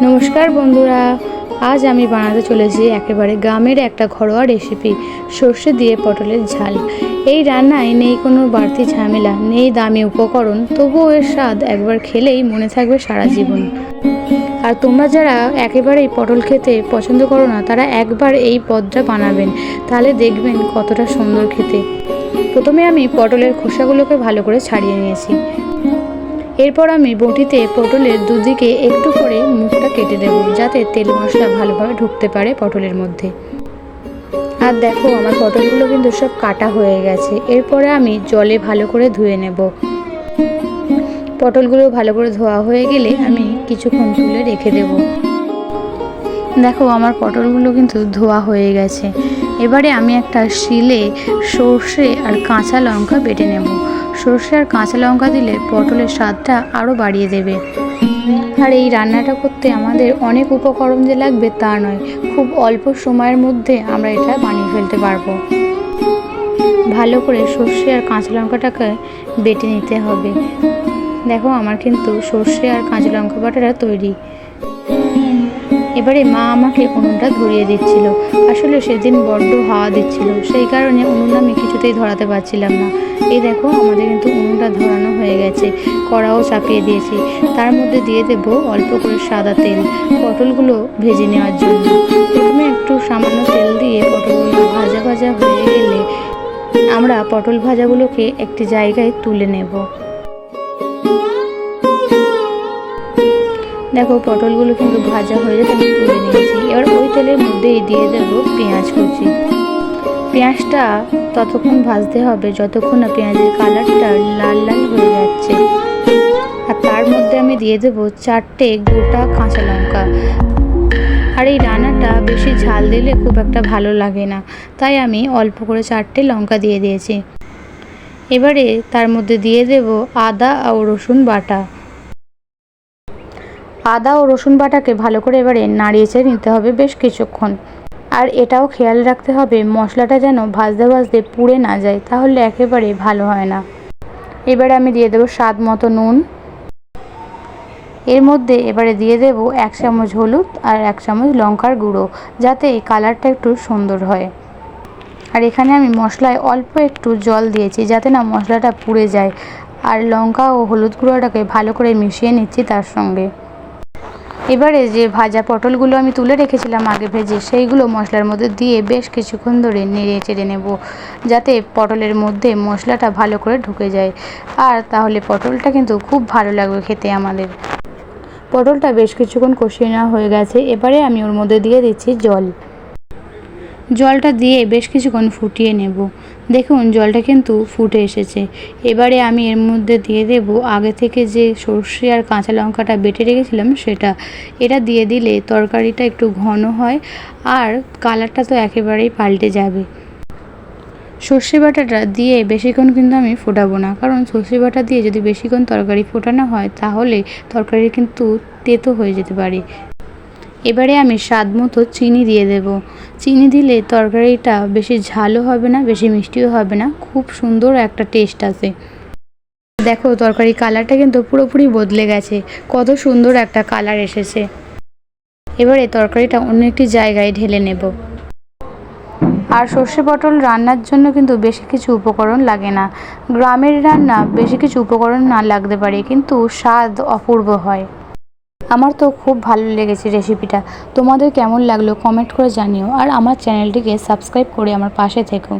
নমস্কার বন্ধুরা, আজ আমি বানাতে চলেছি একেবারে গ্রামের একটা ঘরোয়া রেসিপি সর্ষে দিয়ে পটলের ঝাল। এই রান্নায় নেই কোনো বাড়তি ঝামেলা, নেই দামি উপকরণ, তবুও এর স্বাদ একবার খেলেই মনে থাকবে সারা জীবন। আর তোমরা যারা একেবারেই পটল খেতে পছন্দ করো না, তারা একবার এই পদটা বানাবেন, তাহলে দেখবেন কতটা সুন্দর খেতে। প্রথমে আমি পটলের খোসাগুলোকে ভালো করে ছাড়িয়ে নিয়েছি। এরপর আমি বটিতে পটলের দুদিকে একটু করে মুখটা কেটে দেব, যাতে তেল মশলা ভালোভাবে ঢুকতে পারে পটলের মধ্যে। আর দেখো, আমার পটলগুলো কিন্তু সব কাটা হয়ে গেছে। এরপরে আমি জলে ভালো করে ধুয়ে নেব। পটলগুলো ভালো করে ধোয়া হয়ে গেলে আমি কিছুক্ষণ তুলে রেখে দেব। দেখো, আমার পটলগুলো কিন্তু ধোয়া হয়ে গেছে। এবারে আমি একটা শিলে সর্ষে আর কাঁচা লঙ্কা বেটে নেব। সর্ষে আর কাঁচা লঙ্কা দিলে পটলের স্বাদটা আরও বাড়িয়ে দেবে। আর এই রান্নাটা করতে আমাদের অনেক উপকরণ যে লাগবে তা নয়, খুব অল্প সময়ের মধ্যে আমরা এটা বানিয়ে ফেলতে পারবো। ভালো করে সর্ষে আর কাঁচা লঙ্কাটাকে বেটে নিতে হবে। দেখো, আমার কিন্তু সর্ষে আর কাঁচা লঙ্কা বাটাটা তৈরি। এবারে মা আমাকে উনুনটা ধরিয়ে দিচ্ছিল। আসলে সেদিন বড্ড হাওয়া দিচ্ছিল, সেই কারণে উনুন আমি কিছুতেই ধরাতে পারছিলাম না। এই দেখো, আমাদের কিন্তু উনুনটা ধরানো হয়ে গেছে। কড়াও চাপিয়ে দিয়েছি, তার মধ্যে দিয়ে দেব অল্প করে সাদা তেল পটলগুলো ভেজে নেওয়ার জন্য। প্রথমে একটু সামান্য তেল দিয়ে পটলগুলো ভাজা ভাজা হয়ে গেলে আমরা পটল ভাজাগুলোকে একটি জায়গায় তুলে নেব। দেখো, পটলগুলো কিন্তু ভাজা হয়ে যেতে আমি তুলে নিয়েছি। এবার ওই তেলের মধ্যেই দিয়ে দেবো পেঁয়াজ কুচি। পেঁয়াজটা ততক্ষণ ভাজতে হবে যতক্ষণ না পেঁয়াজের কালারটা লাল লাল হয়ে যাচ্ছে। আর তার মধ্যে আমি দিয়ে দেবো 4টে গোটা কাঁচা লঙ্কা। আর এই রান্নাটা বেশি ঝাল দিলে খুব একটা ভালো লাগে না, তাই আমি অল্প করে 4টে লঙ্কা দিয়ে দিয়েছি। এবারে তার মধ্যে দিয়ে দেবো আদা ও রসুন বাটা। আদা ও রসুন বাটাকে ভালো করে এবারে নাড়িয়ে চেড়ে নিতে হবে বেশ কিছুক্ষণ। আর এটাও খেয়াল রাখতে হবে মশলাটা যেন ভাজতে ভাজতে পুড়ে না যায়, তাহলে একেবারে ভালো হয় না। এবারে আমি দিয়ে দেবো স্বাদ মতো নুন। এর মধ্যে এবারে দিয়ে দেবো 1 চামচ হলুদ আর 1 চামচ লঙ্কার গুঁড়ো, যাতে এই কালারটা একটু সুন্দর হয়। আর এখানে আমি মশলায় অল্প একটু জল দিয়েছি, যাতে না মশলাটা পুড়ে যায়। আর লঙ্কা ও হলুদ গুঁড়োটাকে ভালো করে মিশিয়ে নিচ্ছি তার সঙ্গে। এবারে যে ভাজা পটলগুলো আমি তুলে রেখেছিলাম আগে ভেজে, সেইগুলো মশলার মধ্যে দিয়ে বেশ কিছুক্ষণ ধরে নেড়ে চেড়ে নেব, যাতে পটলের মধ্যে মশলাটা ভালো করে ঢুকে যায়। আর তাহলে পটলটা কিন্তু খুব ভালো লাগবে খেতে আমাদের। পটলটা বেশ কিছুক্ষণ কষিয়ে নেওয়া হয়ে গেছে। এবারে আমি ওর মধ্যে দিয়ে দিচ্ছি জল। জলটা দিয়ে বেশ কিছুক্ষণ ফুটিয়ে নেব। দেখুন, জলটা কিন্তু ফুটে এসেছে। এবারে আমি এর মধ্যে দিয়ে দেব আগে থেকে যে সর্ষে আর কাঁচা লঙ্কাটা বেটে রেখেছিলাম সেটা। এটা দিয়ে দিলে তরকারিটা একটু ঘন হয়, আর কালারটা তো একেবারেই পাল্টে যাবে। সর্ষে বাটাটা দিয়ে বেশিক্ষণ কিন্তু আমি ফোটাবো না, কারণ সর্ষে বাটা দিয়ে যদি বেশিক্ষণ তরকারি ফোটানো হয় তাহলে তরকারি কিন্তু তেতো হয়ে যেতে পারে। এবারে আমি স্বাদ মতো চিনি দিয়ে দেব। চিনি দিলে তরকারিটা বেশি ঝালও হবে না, বেশি মিষ্টিও হবে না, খুব সুন্দর একটা টেস্ট আসে। দেখো, তরকারি কালারটা কিন্তু পুরোপুরি বদলে গেছে, কত সুন্দর একটা কালার এসেছে। এবারে তরকারিটা অন্য একটি জায়গায় ঢেলে নেব। আর সর্ষে পটল রান্নার জন্য কিন্তু বেশি কিছু উপকরণ লাগে না। গ্রামের রান্না বেশি কিছু উপকরণ না লাগতে পারে, কিন্তু স্বাদ অপূর্ব হয়। আমার তো খুব ভালো লেগেছে রেসিপিটা। তোমাদের কেমন লাগলো কমেন্ট করে জানিও। আর আমার চ্যানেলটিকে সাবস্ক্রাইব করে আমার পাশে থেকো।